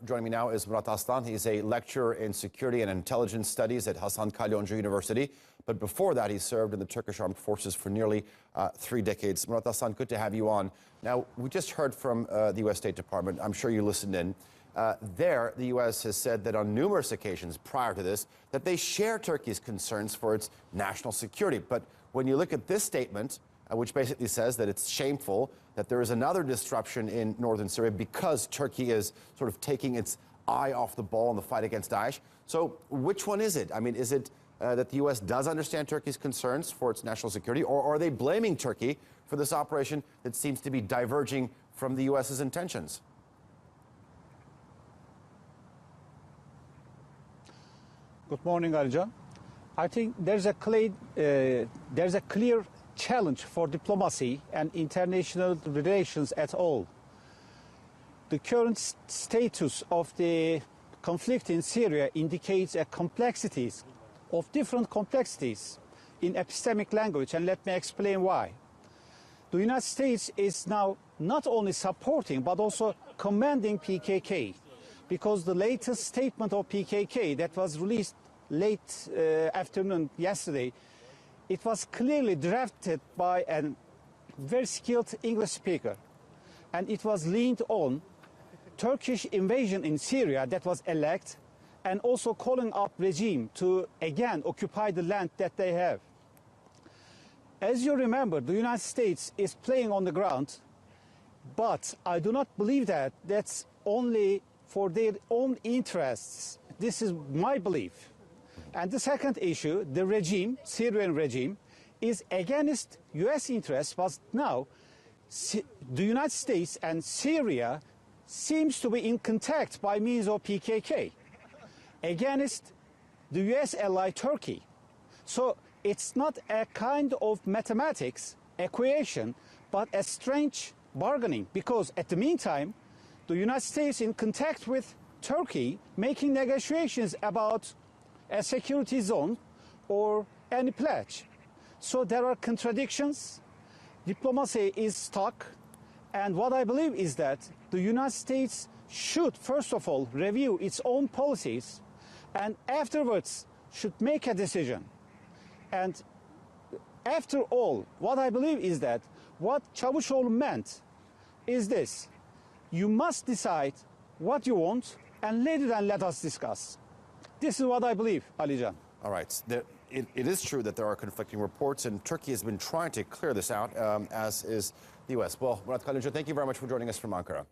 Joining me now is Murat Aslan. He's a lecturer in security and intelligence studies at Hasan Kalyoncu University. But before that, he served in the Turkish armed forces for nearly 3 decades. Murat Aslan, good to have you on. Now, we just heard from the U.S. State Department. I'm sure you listened in. The U.S. has said that on numerous occasions prior to this, that they share Turkey's concerns for its national security. But when you look at this statement, which basically says that it's shameful that there is another disruption in northern Syria because Turkey is sort of taking its eye off the ball in the fight against Daesh. So which one is it? I mean, is it that the U.S. does understand Turkey's concerns for its national security, or are they blaming Turkey for this operation that seems to be diverging from the U.S.'s intentions? Good morning, Arjan. I think there's a clear challenge for diplomacy and international relations at all. The current status of the conflict in Syria indicates different complexities in epistemic language, and let me explain why. The United States is now not only supporting but also commending PKK, because the latest statement of PKK that was released late afternoon yesterday, it was clearly drafted by a very skilled English speaker, and it was leaned on Turkish invasion in Syria that was alleged, and also calling up regime to again occupy the land that they have. As you remember, the United States is playing on the ground, but I do not believe that that's only for their own interests. This is my belief. And the second issue, the regime, Syrian regime, is against U.S. interests, but now the United States and Syria seems to be in contact by means of PKK against the U.S. ally Turkey. So it's not a kind of mathematics equation, but a strange bargaining, because at the meantime, the United States in contact with Turkey, making negotiations about a security zone or any pledge. So there are contradictions. Diplomacy is stuck. And what I believe is that the United States should, first of all, review its own policies and afterwards should make a decision. And after all, what I believe is that what Çavuşoğlu meant is this: you must decide what you want and later then let us discuss. This is what I believe, Alican. All right. It is true that there are conflicting reports, and Turkey has been trying to clear this out, as is the U.S. Well, Murat Kalyoncu, thank you very much for joining us from Ankara.